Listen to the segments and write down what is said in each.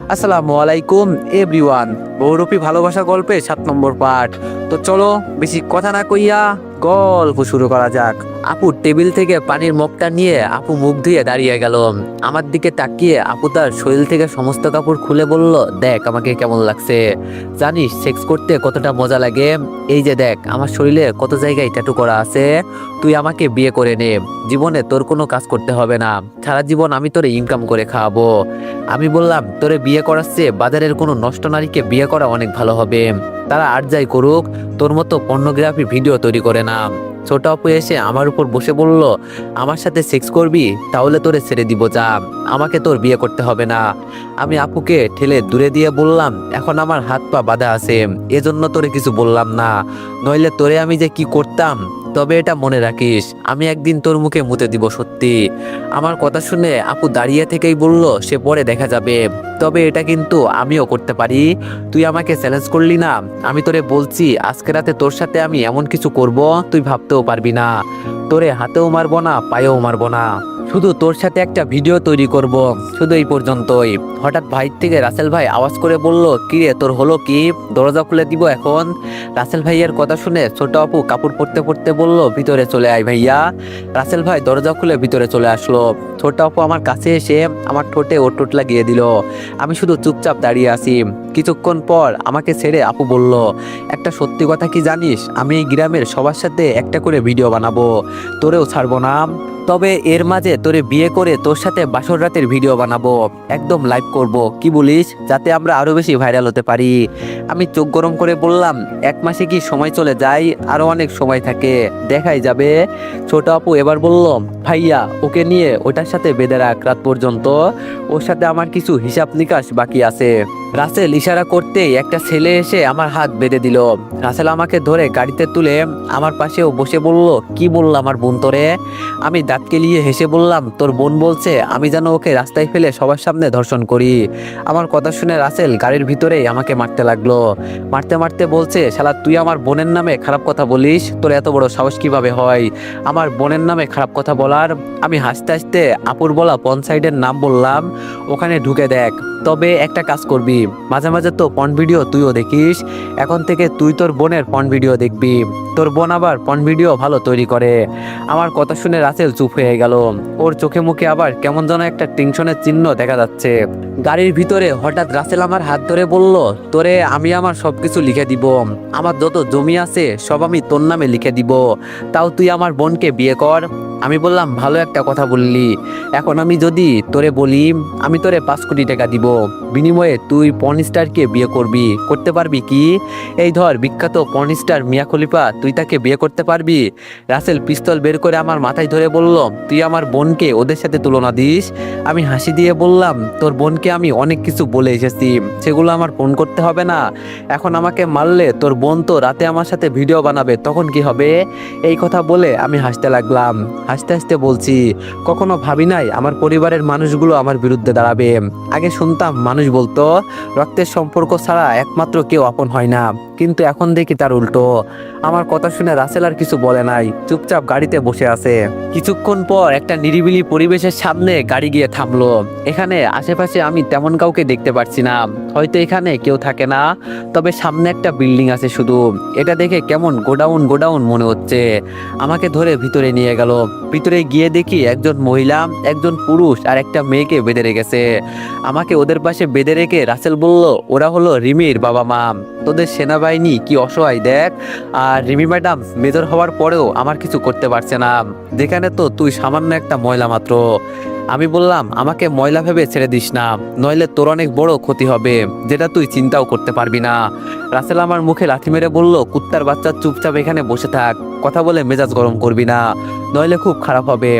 আসসালামু আলাইকুম এভরিওয়ান। বহুরূপী ভালোবাসা গল্পে 7 নম্বর পার্ট। তো চলো বেশি কথা না কইয়া গল্প শুরু করা যাক। আপু টেবিল থেকে পানির মগটা নিয়ে আপু মুখ ধুয়ে দাঁড়িয়ে গেল। আমার দিকে তাকিয়ে আপু তার শরীর থেকে সমস্ত কাপড় খুলে বলল, দেখ আমাকে কেমন লাগছে। জানিস সেক্স করতে কতটা মজা লাগে? এই যে দেখ আমার শরীরে কত জায়গায় ট্যাটু করা আছে। তুই আমাকে বিয়ে করে নে, জীবনে তোর কোনো কাজ করতে হবে না, সারা জীবন আমি তোরে ইনকাম করে খাওয়াবো। আমি বললাম, তোরে বিয়ে করার চেয়ে বাজারের কোনো নষ্ট নারীকে বিয়ে করা অনেক ভালো হবে। তারা আর যাই করুক, তোর মতো পর্নোগ্রাফি ভিডিও তৈরি করে না। ছোট আপু এসে আমার উপর বসে বলল, আমার সাথে সেক্স করবি? তাহলে তোরে ছেড়ে দিব, যা, আমাকে তোর বিয়ে করতে হবে না। আমি আপুকে ঠেলে দূরে দিয়ে বললাম, এখন আমার হাত পা বাঁধা আছে, এজন্য তোরে কিছু বললাম না, নইলে তোরে আমি যে কি করতাম। তবে এটা মনে রাখিস, আমি একদিন তোর মুখে মুতে দিব সত্যি। আমার কথা শুনে আপু দাঁড়িয়ে থেকেই বলল, সে পরে দেখা যাবে, তবে এটা কিন্তু আমিও করতে পারি। তুই আমাকে চ্যালেঞ্জ করলি না, আমি তোরে বলছি আজকে রাতে তোর সাথে আমি এমন কিছু করব তুই ভাবতেও পারবি না। তোরে হাতেও মারবো না, পায়েও মারবো না, শুধু তোর সাথে একটা ভিডিও তৈরি করব, শুধু এই পর্যন্তই। হঠাৎ ভাই থেকে রাসেল ভাই আওয়াজ করে বলল, কি রে তোর হলো কি? দরজা খুলে দিব এখন? রাসেল ভাইয়ের কথা শুনে ছোট আপু কাপড় পরতে পরতে বলল, ভিতরে চলে আয় ভাইয়া। রাসেল ভাই দরজা খুলে ভিতরে চলে আসলো। ছোট আপু আমার কাছে এসে আমার ঠোঁটে ওর ঠোঁট লাগিয়ে দিল। আমি শুধু চুপচাপ দাঁড়িয়ে আছি। কিছুক্ষণ পর আমাকে ছেড়ে আপু বলল, একটা সত্যি কথা কি জানিস, আমি এই গ্রামের সবার সাথে একটা করে ভিডিও বানাবো, তোরেও ছাড়বো না। তবে এর মাঝে তোরে বিয়ে করে তোর সাথে বাসর রাতের ভিডিও বানাবো, একদম লাইভ করব, কি বলিস? যাতে আমরা আরো বেশি ভাইরাল হতে পারি। আমি চোখ গরম করে বললাম, 1 মাসে কি সময় চলে যায়? আরো অনেক সময় থাকে, দেখাই যাবে। ছোট আপু এবার বলল, ভাইয়া ওকে নিয়ে ওটার সাথে বেঁধে রাখ রাত পর্যন্ত, ওর সাথে আমার কিছু হিসাব নিকাশ বাকি আছে। রাসেল ইশারা করতেই একটা ছেলে এসে আমার হাত বেঁধে দিল। রাসেল আমাকে ধরে গাড়িতে তুলে আমার পাশেও বসে বলল, কি বললাম আমার বোন তোরে? আমি দাঁত কেলিয়ে হেসে বললাম, তোর বোন বলছে আমি যেন ওকে রাস্তায় ফেলে সবার সামনে ধর্ষণ করি। আমার কথা শুনে রাসেল গাড়ির ভিতরেই আমাকে মারতে লাগলো। মারতে মারতে বলছে, শালা তুই আমার বোনের নামে খারাপ কথা বলিস? তোর এত বড় সাহস কিভাবে হয় আমার বোনের নামে খারাপ কথা বলার? আমি হাসতে হাসতে আপুর বলা পঞ্চায়েতের নাম বললাম, ওখানে ঢুকে দেখ। তবে একটা কাজ করবি, মাঝে মাঝে তো পর্ন ভিডিও তুইও দেখিস, এখন থেকে তুই তোর বোনের পর্ন ভিডিও দেখবি। তোর বোন আবার পর্ন ভিডিও ভালো তৈরি করে। আমার কথা শুনে রাসেল চুপ হয়ে গেল। ওর চোখে মুখে আবার কেমন যেন একটা টেনশনের চিহ্ন দেখা যাচ্ছে। গাড়ির ভিতরে হঠাৎ রাসেল আমার হাত ধরে বলল, তোরে আমি আমার সবকিছু লিখে দিব, আমার যত জমি আছে সব আমি তোর নামে লিখে দিব, তাও তুই আমার বোনকে বিয়ে কর। আমি বললাম, ভালো একটা কথা বললি, এখন আমি যদি তোরে বলি আমি তোরে 5 কোটি টাকা দিব, বিনিময়ে তুই পর্নস্টারকে বিয়ে করবি, করতে পারবি কি? এই ধর বিখ্যাত পর্নস্টার মিয়া খলিফা, তুই তাকে বিয়ে করতে পারবি? রাসেল পিস্তল বের করে আমার মাথায় ধরে বলল, তুই আমার বোনকে ওদের সাথে তুলনা দিস? আমি হাসি দিয়ে বললাম, তোর বোনকে আমি অনেক কিছু বলে এসেছি, সেগুলো আমার ফোন করতে হবে না। এখন আমাকে মারলে তোর বোন তো রাতে আমার সাথে ভিডিও বানাবে, তখন কি হবে? এই কথা বলে আমি হাসতে লাগলাম। হাসতে হাসতে বলছি, কখনো ভাবি নাই আমার পরিবারের মানুষগুলো আমার বিরুদ্ধে দাঁড়াবে। আগে শুনতাম মানুষ বলতো রক্তের সম্পর্ক ছাড়া একমাত্র কেউ আপন হয় না, কিন্তু এখন দেখি তার উল্টো। আমার কথা শুনে রাসেল আর কিছু বলে নাই, চুপচাপ গাড়িতে বসে আছে। কিছুক্ষণ পর একটা নিরিবিলি পরিবেশের সামনে গাড়ি গিয়ে থামলো। এখানে আশেপাশে আমি তেমন কাউকে দেখতে পাচ্ছি না, হয়তো এখানে কেউ থাকে না, তবে সামনে একটা বিল্ডিং আছে শুধু। এটা দেখে কেমন গোডাউন গোডাউন মনে হচ্ছে। আমাকে ধরে ভিতরে নিয়ে গেল। ভিতরে গিয়ে দেখি একজন মহিলা, একজন পুরুষ আর একটা মেয়েকে বেঁধে রেখেছে। আমাকে ওদের পাশে বেঁধে রেখে রাসেল বলল, ওরা হলো রিমির বাবা মা, তোদের সেনাবাহিনী কি অসহায় দেখ। আর রিমি ম্যাডাম মেজর হওয়ার পরেও আমার কিছু করতে পারছে না, যেখানে তো তুই সামান্য একটা মহিলা মাত্র। আমি বললাম, আমাকে ময়লা ভেবে ছেড়ে দিস না, নইলে তোর অনেক বড় ক্ষতি হবে, যেটা তুই চিন্তাও করতে পারবি না। রাসেল আমার মুখে লাথি মেরে বলল, কুত্তার বাচ্চা চুপচাপ এখানে বসে থাক, কথা বলে মেজাজ গরম করবি না, নইলে খুব খারাপ হবে।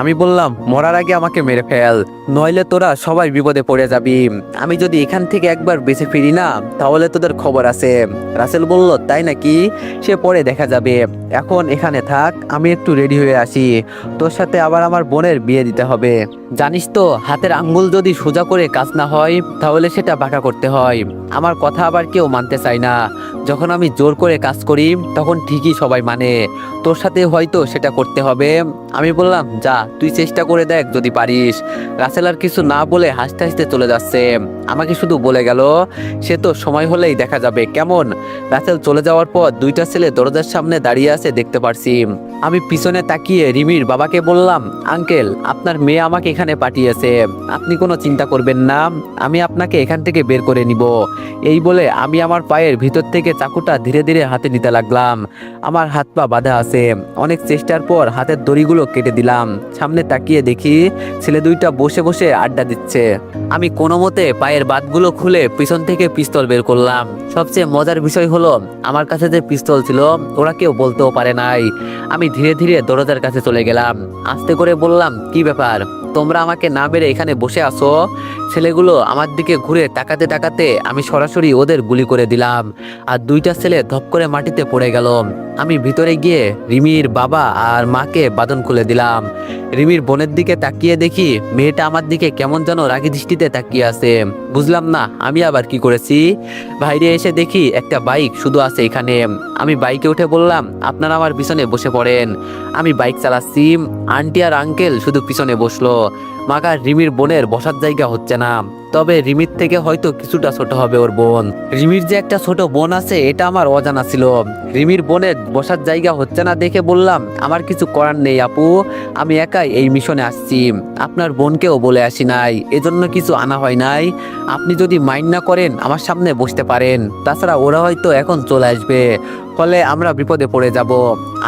আমি বললাম, মরার আগে আমাকে মেরে ফেল, নইলে তোরা সবাই বিপদে পড়ে যাবি। আমি যদি এখান থেকে একবার বেঁচে ফিরি না, তাহলে তোদের খবর আছে। রাসেল বলল, তাই নাকি? সে পরে দেখা যাবে, এখন এখানে থাক, আমি একটু রেডি হয়ে আসি, তোর সাথে আবার আমার বোনের বিয়ে দিতে হবে। জানিস তো হাতের আঙ্গুল যদি সোজা করে কাজ না হয় তাহলে সেটা বাঁকা করতে হয়। আমার কথা আবার কেউ মানতে চায় না, যখন আমি জোর করে কাজ করি তখন ঠিকই সবাই মানে, তোর সাথে হয়তো সেটা করতে হবে। আমি বললাম, যা তুই চেষ্টা করে দেখ যদি পারিস। রাসেল আর কিছু না বলে হাসতে হাসতে চলে যাচ্ছে। আমাকে শুধু বলে গেল, সে তো সময় হলেই দেখা যাবে কেমন। রাসেল চলে যাওয়ার পর দুইটা ছেলে দরজার সামনে দাঁড়িয়ে আছে দেখতে পারছি। আমি পিছনে তাকিয়ে রিমির বাবাকে বললাম, আঙ্কেল আপনার মেয়ে আমাকে এখানে পাঠিয়েছে, আপনি কোনো চিন্তা করবেন না, আমি আপনাকে এখান থেকে বের করে নিব। এই বলে আমি আমার পায়ের ভিতর থেকে চাকুটা ধীরে ধীরে হাতে নিতে লাগলাম। আমার হাত পা বাঁধা আছে। অনেক চেষ্টার পর হাতের দড়িগুলো কেটে দিলাম। সামনে তাকিয়ে দেখি ছেলে দুইটা বসে বসে আড্ডা দিচ্ছে। আমি কোনো মতে পায়ের বাতগুলো খুলে পিছন থেকে পিস্তল বের করলাম। সবচেয়ে মজার বিষয় হলো আমার কাছে যে পিস্তল ছিল ওরা কেউ বলতেও পারে নাই। আমি ধীরে ধীরে দরজার কাছে চলে গেলাম। আস্তে করে বললাম, কি ব্যাপার, তোমরা আমাকে না মেরে এখানে বসে আছো? ছেলেগুলো আমার দিকে ঘুরে তাকাতে তাকাতে আমি সরাসরি ওদের গুলি করে দিলাম। আর দুইটা ছেলে ধপ করে মাটিতে পড়ে গেল। আমি ভিতরে গিয়ে রিমির বাবা আর মাকে বাঁধন খুলে দিলাম। রিমির বোনের দিকে তাকিয়ে দেখি মেয়েটা আমার দিকে কেমন যেন রাগী দৃষ্টিতে তাকিয়ে আছে। বুঝলাম না আমি আবার কি করেছি। বাইরে এসে দেখি একটা বাইক শুধু আছে এখানে। আমি বাইকে উঠে বললাম, আপনারা আমার পিছনে বসে পড়েন। আমি বাইক চালাচ্ছি, আন্টি আর আঙ্কেল শুধু পিছনে বসলো। মাগার রিমির বোনের বসার জায়গা হচ্ছে না, তবে রিমির থেকে হয়তো কিছুটা ছোট হবে ওর বোন। রিমির যে একটা ছোট বোন আছে এটা আমার অজানা ছিল। রিমির বোনের বসার জায়গা হচ্ছে না দেখে বললাম, আমার কিছু করার নেই আপু, আমি একাই এই মিশনে আসছি, আপনার বোনকেও বলে আসি নাই, এজন্য কিছু আনা হয় নাই। আপনি যদি মাইন্ড না করেন আমার সামনে বসতে পারেন, তাছাড়া ওরা হয়তো এখন চলে আসবে, ফলে আমরা বিপদে পড়ে যাব।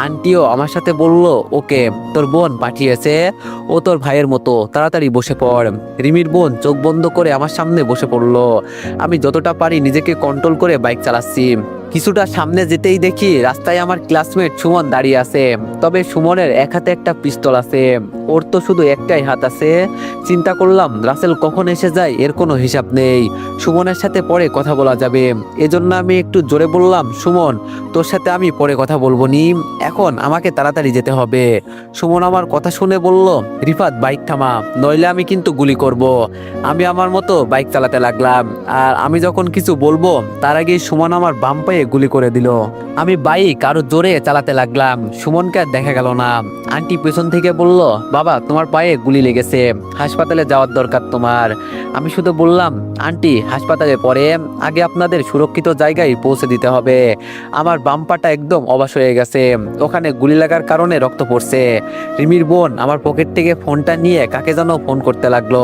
আন্টিও আমার সাথে বলল, ওকে তোর বোন পাঠিয়েছে, ও তোর ভাইয়ের মতো, তাড়াতাড়ি বসে পড়। রিমির বোন চোখ বন্ধ করে আমার সামনে বসে পড়লো। আমি যতটা পারি নিজেকে কন্ট্রোল করে বাইক চালাচ্ছি। কিছুটা সামনে যেতেই দেখি রাস্তায় আমার ক্লাসমেট সুমন দাঁড়িয়ে আছে। তবে সুমনের এক হাতে একটা পিস্তল আছে, ওর তো শুধু একটাই হাত আছে। চিন্তা করলাম রাসেল কখন এসে যায় এর কোনো হিসাব নেই, সুমনের সাথে পরে কথা বলা যাবে। এজন্য আমি একটু জোরে বললাম, সুমন তোর সাথে আমি পরে কথা বলবো নি, এখন আমাকে তাড়াতাড়ি যেতে হবে। সুমন আমার কথা শুনে বলল, রিফাত বাইক থামা, নইলে আমি কিন্তু গুলি করব। আমি আমার মতো বাইক চালাতে লাগলাম। আর আমি যখন কিছু বলবো তার আগেই সুমন আমার বাম পায়ে গুলি করে দিল। আমি বাইক আরো জোরে চালাতে লাগলাম। সুমনকে আর দেখা গেল না। আন্টি পেছন থেকে বলল, বাবা তোমার পায়ে গুলি লেগেছে, হাসপাতালে যাওয়ার দরকার তোমার। আমি শুধু বললাম, আন্টি হাসপাতালে পরে আগে আপনাদের সুরক্ষিত জায়গায় পৌঁছে দিতে হবে। আমার বাম পাটা একদম অবশ হয়ে গেছে, ওখানে গুলি লাগার কারণে রক্ত পড়ছে। রিমির বোন আমার পকেট থেকে ফোনটা নিয়ে কাকে যেন ফোন করতে লাগলো।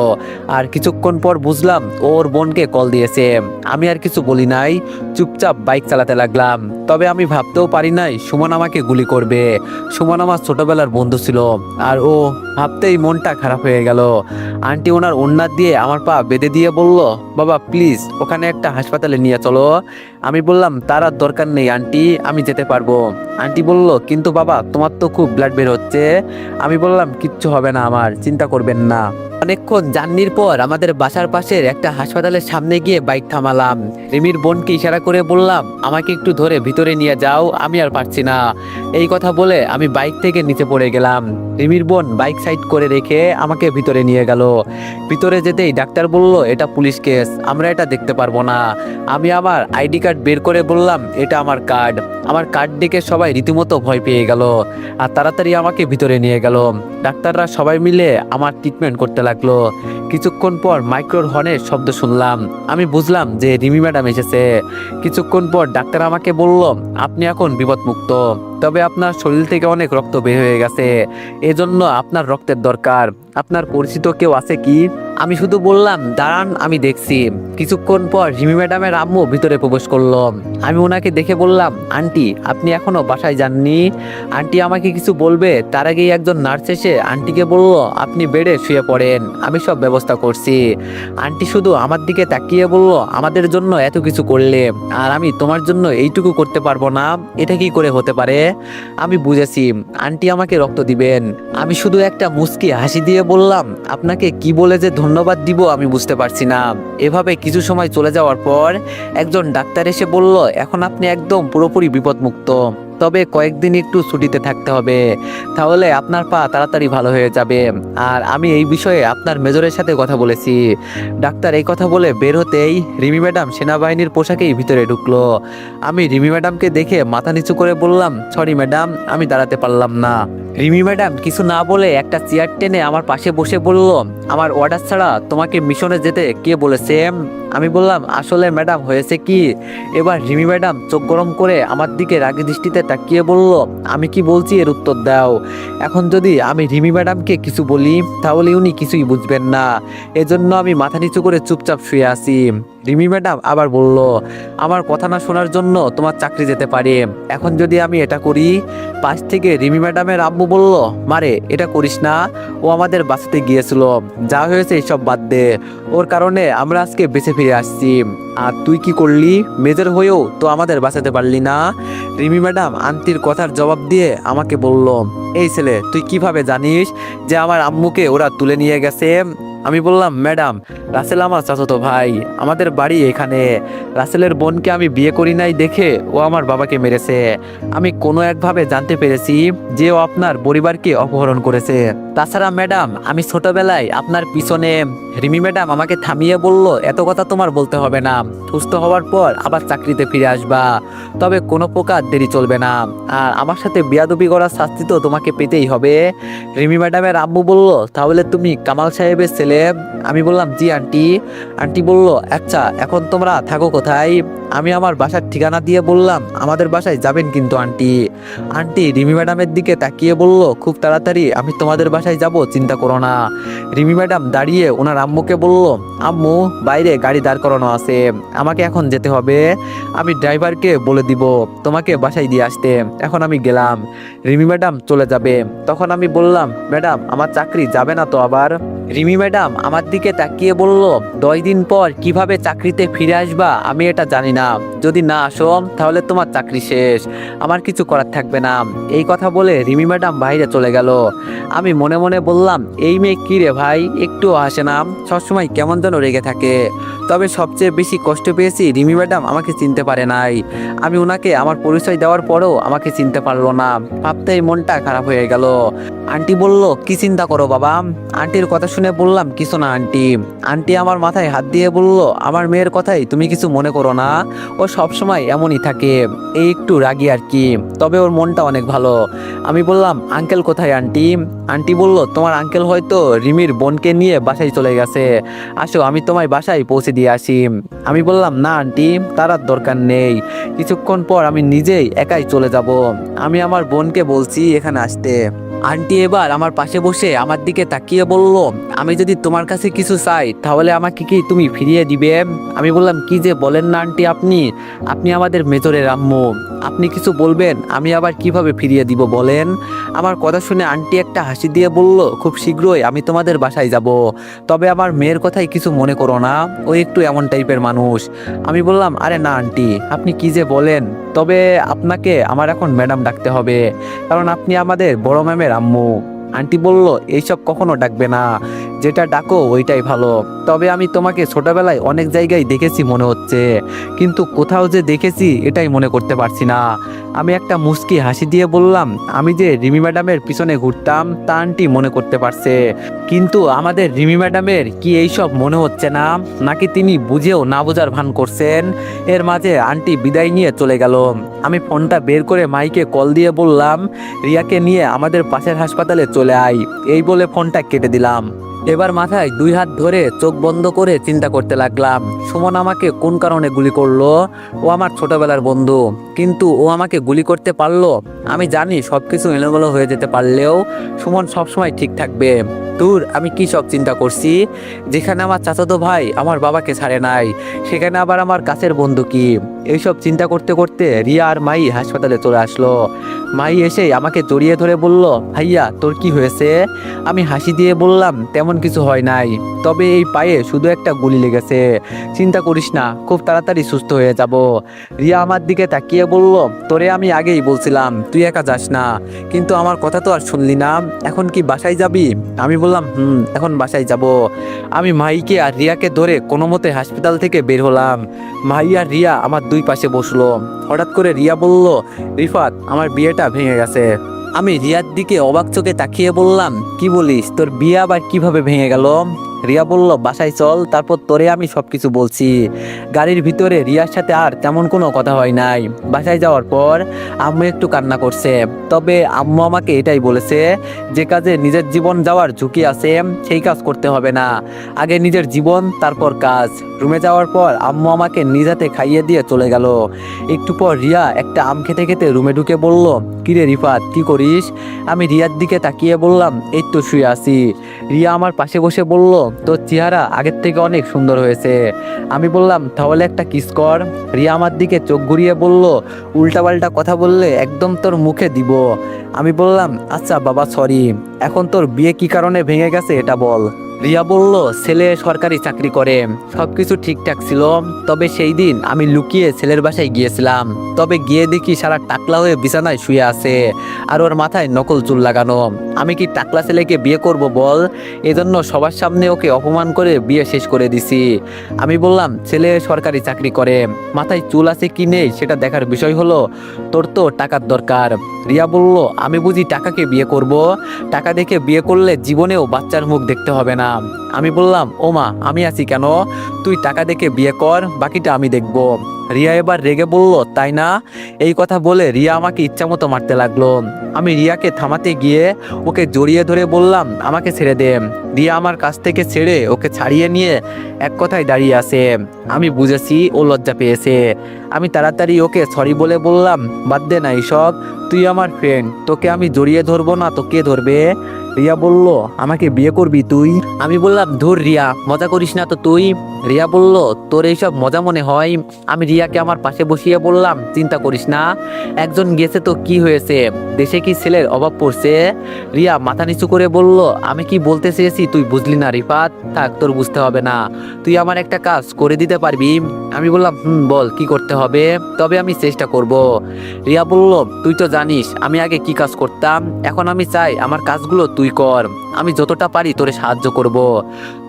আর কিছুক্ষণ পর বুঝলাম ওর বোনকে কল দিয়েছে। আমি আর কিছু বলি নাই, চুপচাপ বাইক চালাতে লাগলাম। তবে আমি ভাবতেও পারি নাই সুমন আমাকে গুলি করবে। সুমন আমার ছোটবেলার বন্ধু ছিল, আর ও ভাবতেই মনটা খারাপ হয়ে গেল। আন্টি ওনার ওড়না দিয়ে আমার পা বেঁধে দিয়ে বলল, বাবা প্লিজ ওখানে একটা হাসপাতালে নিয়ে চলো। আমি বললাম, তার আর দরকার নেই আন্টি, আমি যেতে পারবো। আন্টি বলল, কিন্তু বাবা তোমার তো খুব ব্লাড বের হচ্ছে। আমি বললাম, কিচ্ছু হবে না আমার, চিন্তা করবেন না। অনেকক্ষণ জার্নির পর আমাদের বাসার পাশের একটা হাসপাতালের সামনে গিয়ে বাইক থামালাম। রিমির বোনকে ইশারা করে বললাম, আমাকে একটু ধরে ভিতরে নিয়ে যাও, আমি আর পারছি না। এই কথা বলে আমি বাইক থেকে নিচে পড়ে গেলাম। রিমির বোন বাইক সাইড করে রেখে আমাকে ভিতরে নিয়ে গেল। ভিতরে যেতেই ডাক্তার বলল, এটা পুলিশ কেস, আমরা এটা দেখতে পারবো না। আমি আমার আইডি কার্ড বের করে বললাম, এটা আমার কার্ড। আমার কার্ড দেখে সবাই রীতিমতো ভয় পেয়ে গেল আর তাড়াতাড়ি আমাকে ভিতরে নিয়ে গেল। ডাক্তাররা সবাই মিলে আমার ট্রিটমেন্ট করতে লাগলো। কিছুক্ষণ পর মাইক্রোর হর্নের শব্দ শুনলাম। আমি বুঝলাম যে রিমি ম্যাডাম এসেছে। কিছুক্ষণ পর ডাক্তার আমাকে বলল, আপনি এখন বিপদমুক্ত, তবে আপনার শরীর থেকে অনেক রক্ত বের হয়ে গেছে, এজন্য আপনার রক্তের দরকার। আপনার পরিচিত কেউ আছে কি? আমি শুধু বললাম, দাঁড়ান আমি দেখছি। কিছুক্ষণ পর রিমি ম্যাডামের আম্মু ভিতরে প্রবেশ করলো। আমি ওনাকে দেখে বললাম, আন্টি আপনি এখনো বাসায় যাননি? আন্টি আমাকে কিছু বলবে তার আগেই একজন নার্স এসে আন্টিকে বলল, আপনি বেডে শুয়ে পড়েন, আমি সব ব্যবস্থা করছি। আন্টি শুধু আমার দিকে তাকিয়ে বলল, আমাদের জন্য এত কিছু করলে আর আমি তোমার জন্য এইটুকু করতে পারবো না, এটা কি করে হতে পারে? আমি বুঝেছি আন্টি আমাকে রক্ত দিবেন। আমি শুধু একটা মুচকি হাসি দিয়ে বললাম, আপনাকে কি বলে যে ধন্যবাদ দিব আমি বুঝতে পারছি না। এভাবে কিছু সময় চলে যাওয়ার পর একজন ডাক্তার এসে বলল, এখন আপনি একদম পুরোপুরি বিপদমুক্ত, তবে কয়েকদিন একটু ছুটিতে থাকতে হবে, তাহলে আপনার পা তাড়াতাড়ি ভালো হয়ে যাবে। আর আমি এই বিষয়ে আপনার মেজরের সাথে কথা বলেছি। ডাক্তার এই কথা বলে বের হতেই রিমি ম্যাডাম সেনাবাহিনীর পোশাকেই ভিতরে ঢুকলো। আমি রিমি ম্যাডামকে দেখে মাথা নিচু করে বললাম, সরি ম্যাডাম, আমি দাঁড়াতে পারলাম না। রিমি ম্যাডাম কিছু না বলে একটা চেয়ার টেনে আমার পাশে বসে বলল, আমার অর্ডার ছাড়া তোমাকে মিশনে যেতে কে বলেছে? আমি বললাম, আসলে ম্যাডাম হয়েছে কি। এবার রিমি ম্যাডাম চোখ গরম করে আমার দিকে রাগী দৃষ্টিতে তাকিয়ে বলল, আমি কি বলছি এর উত্তর দাও। এখন যদি আমি রিমি ম্যাডামকে কিছু বলি তাহলে উনি কিছুই বুঝবেন না, এজন্য আমি মাথা নিচু করে চুপচাপ শুয়ে আছি। রিমি ম্যাডাম আবার বলল, আমার কথা না শোনার জন্য তোমার চাকরি যেতে পারে। এখন যদি আমি এটা করি। পাশ থেকে রিমি ম্যাডামের আম্মু বলল, মারে এটা করিস না, ও আমাদের বাঁচাতে গিয়েছিল, যা হয়েছে এসব বাদ দে, ওর কারণে আমরা আজকে বেঁচে ফিরে আসছি। আর তুই কি করলি? মেজর হয়েও তো আমাদের বাঁচাতে পারলি না। রিমি ম্যাডাম আন্টির কথার জবাব দিয়ে আমাকে বলল, এই ছেলে তুই কিভাবে জানিস যে আমার আম্মুকে ওরা তুলে নিয়ে গেছে? আমি বললাম, ম্যাডাম রাসেল আমার চাচাতো ভাই, আমাদের বাড়ি এখানে। রাসেলের বোনকে আমি বিয়ে করি নাই দেখে ও আমার বাবাকে মেরেছে। আমি কোনো একভাবে জানতে পেরেছি যে ও আপনার পরিবারকে অপহরণ করেছে। তাছাড়া ম্যাডাম আমি ছোটবেলায় আপনার পিছনে। রিমি ম্যাডাম আমাকে থামিয়ে বলল, এত কথা তোমার বলতে হবে না, সুস্থ হওয়ার পর আবার চাকরিতে ফিরে আসবা, তবে কোনো প্রকার দেরি চলবে না, আর আমার সাথে বিয়াদবি করার শাস্তি তো তোমাকে পেতেই হবে। রিমি ম্যাডামের আম্মু বলল, তাহলে তুমি কামাল সাহেবের ছেলে? আমি বললাম, জি আন্টি। আন্টি বলল, আচ্ছা এখন তোমরা থাকো কোথায়? আমি আমার বাসার ঠিকানা দিয়ে বললাম, আমাদের বাসায় যাবেন কিন্তু আন্টি। আন্টি রিমি ম্যাডামের দিকে তাকিয়ে বলল, খুব তাড়াতাড়ি আমি তোমাদের বাসায় যাব, চিন্তা করো না। রিমি ম্যাডাম দাঁড়িয়ে ওনার আম্মুকে বলল, আম্মু বাইরে গাড়ি দাঁড় করানো আছে, আমাকে এখন যেতে হবে, আমি ড্রাইভারকে বলে দিব তোমাকে বাসায় দিয়ে আসতে, এখন আমি গেলাম। রিমি ম্যাডাম চলে যাবে। তখন আমি বললাম, ম্যাডাম আমার চাকরি যাবে না তো আবার? রিমি ম্যাডাম আমার দিকে তাকিয়ে বলল, 10 দিন পর কিভাবে চাকরিতে ফিরে আসবা আমি এটা জানি না, যদি না আসো তাহলে তোমার চাকরি শেষ, আমার কিছু করার থাকবে না। এই কথা বলে রিমি ম্যাডাম বাইরে চলে গেল। আমি মনে মনে বললাম, এই মেয়ে কি রে ভাই, একটু হাসে না, সবসময় কেমন যেন রেগে থাকে। তবে সবচেয়ে বেশি কষ্ট পেয়েছি রিমি ম্যাডাম আমাকে চিনতে পারে নাই। আমি ওনাকে আমার পরিচয় দেওয়ার পরেও আমাকে চিনতে পারলো না, ভাবতেই মনটা খারাপ হয়ে গেল। আন্টি বলল, কি চিন্তা করো বাবা? আন্টির কথা শুনে বললাম, কিছু না আন্টি। আন্টি আমার মাথায় হাত দিয়ে বলল, আমার মেয়ের কথাই তুমি কিছু মনে করো না, ও সবসময় এমনই থাকে, এই একটু রাগী আর কি, তবে ওর মনটা অনেক ভালো। আমি বললাম, আঙ্কেল কোথায় আন্টি? আন্টি বলল, তোমার আঙ্কেল হয়তো রিমির বোনকে নিয়ে বাসায় চলে গেছে, আসো আমি তোমায় বাসায় পৌঁছে দিয়ে আসি। আমি বললাম, না আন্টি তার আর দরকার নেই, কিছুক্ষণ পর আমি নিজেই একাই চলে যাব, আমি আমার বোনকে বলছি এখানে আসতে। আন্টি এবার আমার পাশে বসে আমার দিকে তাকিয়ে বলল, আমি যদি তোমার কাছে কিছু চাই তাহলে আমাকে কি তুমি ফিরিয়ে দিবে? আমি বললাম, কি যে বলেন না আন্টি, আপনি আপনি আমাদের মেজরের আম্মু, আপনি কিছু বলবেন আমি আবার কিভাবে ফিরিয়ে দিব বলেন? আমার কথা শুনে আন্টি একটা হাসি দিয়ে বলল, খুব শীঘ্রই আমি তোমাদের বাসায় যাব, তবে আমার মেয়ের কথাই কিছু মনে করো না, ও একটু এমন টাইপের মানুষ। আমি বললাম, আরে না আন্টি আপনি কি যে বলেন, তবে আপনাকে আমার এখন ম্যাডাম ডাকতে হবে, কারণ আপনি আমাদের বড় ম্যামের আম্মু। আন্টি বলল, এইসব কখনো ডাকবে না, যেটা ডাকো ওইটাই ভালো, তবে আমি তোমাকে ছোটবেলায় অনেক জায়গায় দেখেছি মনে হচ্ছে, কিন্তু কোথাও যে দেখেছি এটাই মনে করতে পারছি না। আমি একটা মুচকি হাসি দিয়ে বললাম, আমি যে রিমি ম্যাডামের পিছনে ঘুরতাম তা আন্টি মনে করতে পারছে, কিন্তু আমাদের রিমি ম্যাডামের কি এইসব মনে হচ্ছে না, নাকি তিনি বুঝেও না বোঝার ভান করছেন? এর মাঝে আন্টি বিদায় নিয়ে চলে গেল। আমি ফোনটা বের করে মাইকে কল দিয়ে বললাম, রিয়াকে নিয়ে আমাদের পাশের হাসপাতালে চলে আয়, এই বলে ফোনটা কেটে দিলাম। এবার মাথায় 2 হাত ধরে চোখ বন্ধ করে চিন্তা করতে লাগলাম, সুমন আমাকে কোন কারণে গুলি করলো? ও আমার ছোটবেলার বন্ধু, কিন্তু ও আমাকে গুলি করতে পারলো? আমি জানি সবকিছু এলোমেলো হয়ে যেতে পারলেও সুমন সবসময় ঠিক থাকবে। দূর, আমি কি সব চিন্তা করছি? যেখানে আমার চাচাতো ভাই আমার বাবাকে ছাড়ে নাই, সেখানে আবার আমার কাছের বন্ধু কি? এইসব চিন্তা করতে করতে রিয়া আর মাই হাসপাতালে চলে আসলো। মাই এসে আমাকে জড়িয়ে ধরে বলল, ভাইয়া তোর কি হয়েছে? আমি হাসি দিয়ে বললাম, তেমন কিছু হয় নাই, তবে এই পায়ে শুধু একটা গুলি লেগেছে, চিন্তা করিস না, খুব তাড়াতাড়ি সুস্থ হয়ে যাব। রিয়া আমার দিকে তাকিয়ে বলল, তোরে আমি আগেই বলছিলাম তুই একা যাস না, কিন্তু আমার কথা তো আর শুনলি না, এখন কি বাসায় যাবি? আমি বললাম, এখন বাসায় যাব। আমি মাইকে আর রিয়াকে ধরে কোনো মতে হাসপাতাল থেকে বের হলাম। মাই আর রিয়া আমার 2 পাশে বসলো। হঠাৎ করে রিয়া বলল, রিফাত আমার বিয়েটা ভেঙে গেছে। আমি রিয়ার দিকে অবাক চোখে তাকিয়ে বললাম, কি বলিস, তোর বিয়ে আবার কিভাবে ভেঙে গেল? রিয়া বলল, বাসায় চল, তারপর তোরে আমি সবকিছু বলছি। গাড়ির ভিতরে রিয়ার সাথে আর তেমন কোনো কথা হয় নাই। বাসায় যাওয়ার পর আম্মু একটু কান্না করছে, তবে আম্মু আমাকে এটাই বলেছে, যে কাজে নিজের জীবন যাওয়ার ঝুঁকি আছে সেই কাজ করতে হবে না, আগে নিজের জীবন তারপর কাজ। রুমে যাওয়ার পর আম্মু আমাকে নিজ হাতে খাইয়ে দিয়ে চলে গেল। একটু পর রিয়া একটা আম খেতে খেতে রুমে ঢুকে বলল, কিরে রিফাত, কি করিস? আমি রিয়ার দিকে তাকিয়ে বললাম, এই তো শুয়ে আছি। রিয়া আমার পাশে বসে বলল, তোর চেহারা আগের থেকে অনেক সুন্দর হয়েছে। আমি বললাম, তাহলে একটা কিস কর। রিয়া আমার দিকে চোখ ঘুরিয়ে বলল, উল্টাপাল্টা কথা বললে একদম তোর মুখে দিব। আমি বললাম, আচ্ছা বাবা, সরি। এখন তোর বিয়ে কি কারণে ভেঙে গেছে এটা বল। রিয়া বলল, ছেলে সরকারি চাকরি করে, সবকিছু ঠিকঠাক ছিল। তবে সেই দিন আমি লুকিয়ে ছেলের বাসায় গিয়েছিলাম, তবে গিয়ে দেখি সারা টাকলা হয়ে বিছানায় শুয়ে আছে, আর ওর মাথায় নকল চুল লাগানো। আমি কি টাকলা ছেলেকে বিয়ে করব বল? এজন্য সবার সামনে ওকে অপমান করে বিয়ে শেষ করে দিছি। আমি বললাম, ছেলে সরকারি চাকরি করে, মাথায় চুল আছে কি নেই সেটা দেখার বিষয় হলো, তোর তো টাকার দরকার। রিয়া বলল, আমি বুঝি টাকাকে বিয়ে করব? টাকা দেখে বিয়ে করলে জীবনেও বাচ্চার মুখ দেখতে হবে না। আমি বললাম, ওমা, আমি আছি কেন? তুই টাকা দেখে বিয়ে কর, বাকিটা আমি দেখব। রিয়া এবার রেগে বলল, তাই না? এই কথা বলে রিয়া আমাকে ইচ্ছামতো মারতে লাগলো। আমি রিয়াকে থামাতে গিয়ে ওকে জড়িয়ে ধরে বললাম, আমাকে ছেড়ে দে। রিয়া আমার কাছ থেকে ছেড়ে ওকে ছাড়িয়ে নিয়ে এক কথায় দাঁড়িয়ে আছে। আমি বুঝেছি ও লজ্জা পেয়েছে। আমি তাড়াতাড়ি ওকে সরি বলে বললাম, বাদ দে না এইসব, তুই আমার ফ্রেন্ড, তোকে আমি জড়িয়ে ধরবো না তো কে ধরবে? রিয়া বলল, আমাকে বিয়ে করবি তুই? আমি বললাম, ধুর রিয়া, মজা করিস না তো তুই। রিয়া বলল, তোর এইসব মজা মনে হয়? আমি রিয়াকে আমার পাশে বসিয়ে বললাম, চিন্তা করিস না, একজন গেছে তো কি হয়েছে, দেশে কি ছেলের অভাব পড়ছে? রিয়া মাথা নিচু করে বলল, আমি কি বলতে চেয়েছি তুই বুঝলি না রিফাত, থাক, তোর বুঝতে হবে না, তুই আমার একটা কাজ করে দিতে পারবি? আমি বললাম, বল, কি করতে হবে? তবে আমি চেষ্টা করব। রিয়া বলল, তুই তো জানিস আমি আগে কি কাজ করতাম, এখন আমি চাই আমার কাজগুলো তুই কর, আমি যতটা পারি তোরে সাহায্য করব।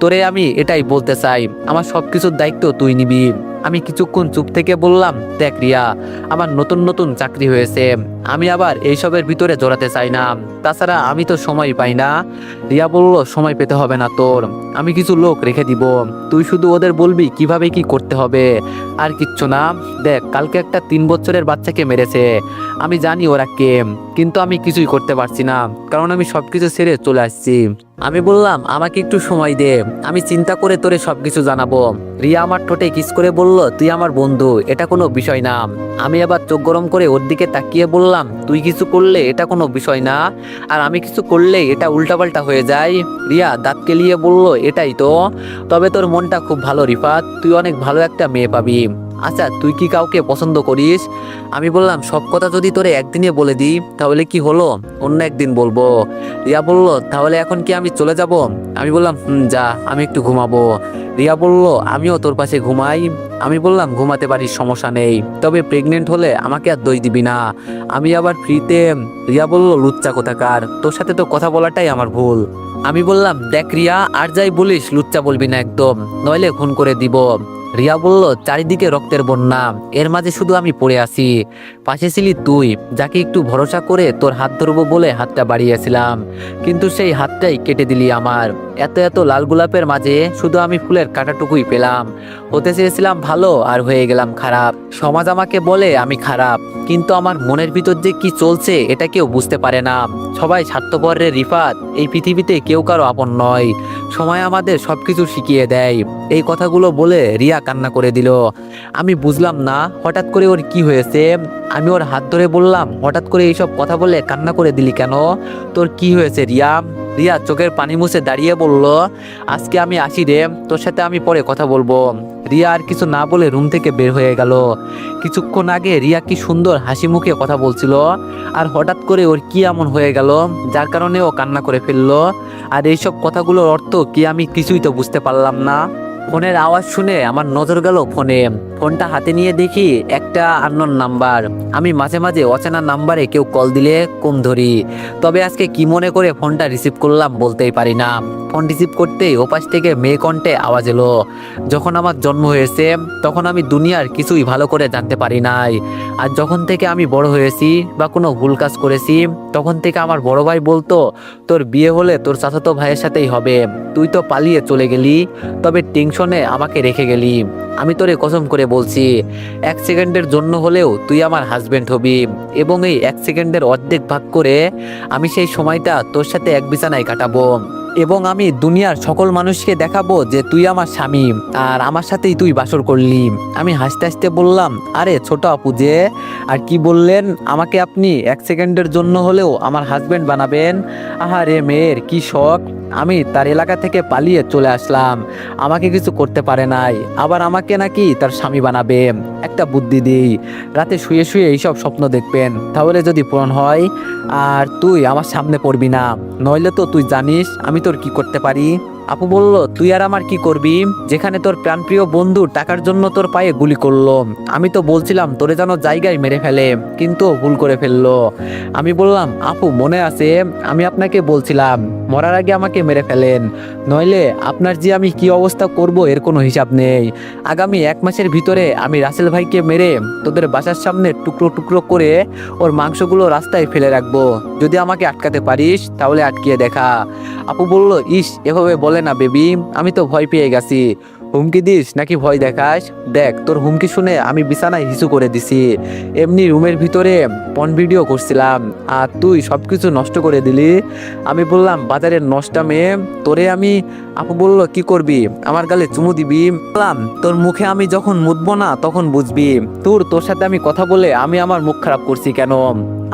তোরে আমি এটাই বলতে চাই, আমার সবকিছুর দায়িত্ব তুই নিবি। আমি কিছুক্ষণ চুপ থেকে বললাম, দেখ রিয়া, আমার নতুন নতুন চাকরি হয়েছে, আমি আবার এইসবের ভিতরে জড়াতে চাই না, তাছাড়া আমি তো সময় পাই না। রিয়া বলল, সময় পেতে হবে না তোর, আমি কিছু লোক রেখে দিব, তুই শুধু ওদের বলবি কিভাবে কি করতে হবে, আর কিচ্ছু না। দেখ, কালকে একটা 3 বছরের বাচ্চাকে মেরেছে, আমি জানি ওরা কে, কিন্তু আমি কিছুই করতে পারছি না, কারণ আমি সবকিছু ছেড়ে চলে আসছি। আমি বললাম, আমাকে একটু সময় দে, আমি চিন্তা করে তোরে সবকিছু জানাবো। রিয়া আমার ঠোঁটে কিস করে বলল, তুই আমার বন্ধু, এটা কোনো বিষয় না। আমি আবার চোখ গরম করে ওর দিকে তাকিয়ে বললাম, তুই কিছু করলে এটা কোনো বিষয় না, আর আমি কিছু করলে এটা উল্টাপাল্টা হয়ে যায়। রিয়া দাঁত কেলিয়ে বলল, এটাই তো। তবে তোর মনটা খুব ভালো রিফাত, তুই অনেক ভালো একটা মেয়ে পাবি। আচ্ছা, তুই কি কাউকে পছন্দ করিস? আমি বললাম, সব কথা যদি তোরে একদিনে বলে দিই তাহলে কি হলো, অন্য একদিন বলবো। রিয়া বলল, তাহলে এখন কি আমি চলে যাব? আমি বললাম, যা, আমি একটু ঘুমাবো। রিয়া বলল, আমিও তোর পাশে ঘুমাই। আমি বললাম, ঘুমাতে পারিস, সমস্যা নেই, তবে প্রেগনেন্ট হলে আমাকে আর দই দিবি না, আমি আবার ফ্রিতে। রিয়া বলল, লুচ্চা কোথাকার, তোর সাথে তো কথা বলাটাই আমার ভুল। আমি বললাম, দেখ রিয়া, আর যাই বলিস লুচ্চা বলবি না একদম, নইলে খুন করে দিব। রিয়া বলল, চারিদিকে রক্তের বন্যা, এর মাঝে শুধু আমি পড়ে আছি, পাশে ছিলি তুই, যাকে একটু ভরসা করে তোর হাত ধরবো বলে হাতটা বাড়িয়েছিলাম, কিন্তু সেই হাতটাই কেটে দিলি আমার। এত এত লাল গোলাপের মাঝে শুধু আমি ফুলের কাঁটাটুকুই পেলাম। হতে চেয়েছিলাম ভালো, আর হয়ে গেলাম খারাপ। সমাজ আমাকে বলে আমি খারাপ, কিন্তু আমার মনের ভিতর যে কি চলছে এটা কেউ বুঝতে পারে না। সবাই স্বার্থপর রে রিফাত, এই পৃথিবীতে কেউ কারো আপন নয়, সময় আমাদের সবকিছু শিখিয়ে দেয়। এই কথাগুলো বলে রিয়া কান্না করে দিল। আমি বুঝলাম না হঠাৎ করে ওর কি হয়েছে। আমি ওর হাত ধরে বললাম, হঠাৎ করে এইসব কথা বলে কান্না করে দিলি কেন, তোর কি হয়েছে রিয়া? রিয়া চোখের পানি মুছে দাঁড়িয়ে বলল, আজকে আমি আসি রে, তোর সাথে আমি পরে কথা বলবো। রিয়া আর কিছু না বলে রুম থেকে বের হয়ে গেল। কিছুক্ষণ আগে রিয়া কি সুন্দর হাসি মুখে কথা বলছিল, আর হঠাৎ করে ওর কি এমন হয়ে গেল যার কারণে ও কান্না করে ফেললো। আর এইসব কথাগুলোর অর্থ কি আমি কিছুই তো বুঝতে পারলাম না। ফোনের আওয়াজ শুনে আমার নজর গেল ফোনে। ফোনটা হাতে নিয়ে দেখি একটা আননোন নাম্বার। আমি মাঝে মাঝে অচেনা নাম্বারে কেউ কল দিলে কম ধরি, তবে আজকে কি মনে করে ফোনটা রিসিভ করলাম বলতেই পারি না। ফোন রিসিভ করতেই ওপাশ থেকে মেয়ে কণ্ঠে আওয়াজ এলো। যখন আমার জন্ম হয়েছে তখন আমি দুনিয়ার কিছুই ভালো করে জানতে পারি নাই। আর যখন থেকে আমি বড় হয়েছি বা কোনো ভুল কাজ করেছি, তখন থেকে আমার বড় ভাই বলতো তোর বিয়ে হলে তোর চাচাতো ভাইয়ের সাথেই হবে। তুই তো পালিয়ে চলে গেলি, তবে টেনশনে আমাকে রেখে গেলি। আমি তোরে কসম করে বলছি, 1 সেকেন্ডের জন্য হলেও তুই আমার হাজবেন্ড হবি, এবং এই 1 সেকেন্ডের অর্ধেক ভাগ করে আমি সেই সময়টা তোর সাথে এক বিছানায় কাটাবো, এবং আমি দুনিয়ার সকল মানুষকে দেখাবো যে তুই আমার স্বামী আর আমার সাথেই তুই বাসর করলি। আমি হাসতে হাসতে বললাম, আরে ছোট আপু যে, আর কি বললেন আমাকে আপনি 1 সেকেন্ডের জন্য হলেও আমার হাজবেন্ড বানাবেন? আহারে মেয়ের কি শখ। আমি তার এলাকা থেকে পালিয়ে চলে আসলাম, আমাকে কিছু করতে পারে নাই, আবার আমাকে নাকি তার স্বামী বানাবে। একটা বুদ্ধি দিই, রাতে শুয়ে শুয়ে এইসব স্বপ্ন দেখবেন, তাহলে যদি পূরণ হয় আর তুই আমার সামনে পড়বি না, নইলে তো তুই জানিস আমি তোর কি করতে পারি। আপু বলল, তুই আর আমার কি করবি, যেখানে তোর প্রাণপ্রিয় বন্ধু টাকার জন্য তোর পায়ে গুলি করলো। আমি তো বলছিলাম তোরে যেন জায়গায় মেরে ফেলে, কিন্তু ও ভুল করে ফেললো। আমি বললাম, আপু মনে আছে আমি আপনাকে বলছিলাম মরার আগে আমাকে মেরে ফেলেন, নইলে আপনার যে আমি কি অবস্থা করব এর কোনো হিসাব নেই। আগামী 1 মাসের ভিতরে আমি রাসেল ভাইকে মেরে তোদের বাসার সামনে টুকরো টুকরো করে ওর মাংসগুলো রাস্তায় ফেলে রাখবো। যদি আমাকে আটকাতে পারিস তাহলে আটকিয়ে দেখা। আপু বলল, ইস এভাবে বলে না বেবি, আমি তো ভয় পেয়ে গেছি। হুমকি দিস নাকি ভয় দেখাস? দেখ তোর হুমকি শুনে আমি বিছানায় হিসু করে দিছি, এমনি রুমের ভিতরে পন ভিডিও করছিলাম, আর তুই সবকিছু নষ্ট করে দিলি। আমি বললাম, বাজারের নষ্টা মেয়ে তোরে আমি। আপু বলল, কি করবি, আমার গালে চুমু দিবি? বললাম, তোর মুখে আমি যখন মুতবো না তখন বুঝবি তোর সাথে আমি কথা বলে আমি আমার মুখ খারাপ করছি কেন।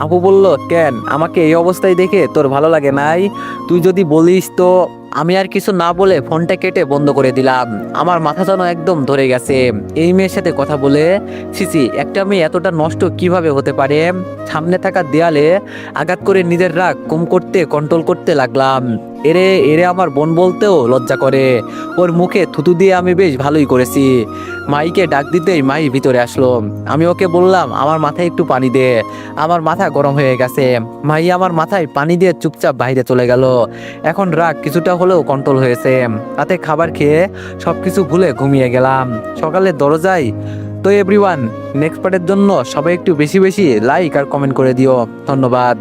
আপু বলল, কেন, আমাকে এই অবস্থায় দেখে তোর ভালো লাগে নাই? তুই যদি বলিস তো। আমি আর কিছু না বলে ফোনটা কেটে বন্ধ করে দিলাম। আমার মাথা যেন একদম ধরে গেছে এই মেয়ের সাথে কথা বলে। সিসি, একটা মেয়ে এতটা নষ্ট কিভাবে হতে পারে। সামনে থাকা দেয়ালে আঘাত করে নিজের রাগ কম করতে কন্ট্রোল করতে লাগলাম। এরে এরে আমার বোন বলতেও লজ্জা করে। ওর মুখে থুতু দিয়ে আমি বেশ ভালোই করেছি। মাইকে ডাক দিতেই মাই ভিতরে আসলো। আমি ওকে বললাম, আমার মাথায় একটু পানি দে, আমার মাথা গরম হয়ে গেছে। মাই আমার মাথায় পানি দিয়ে চুপচাপ বাইরে চলে গেল। এখন রাগ কিছুটা হলেও কন্ট্রোল হয়েছে। রাতে খাবার খেয়ে সবকিছু ভুলে ঘুমিয়ে গেলাম। সকালে দরজায়। তো এভরিওয়ান, নেক্সট পার্টের জন্য সবাই একটু বেশি বেশি লাইক আর কমেন্ট করে দিও। ধন্যবাদ।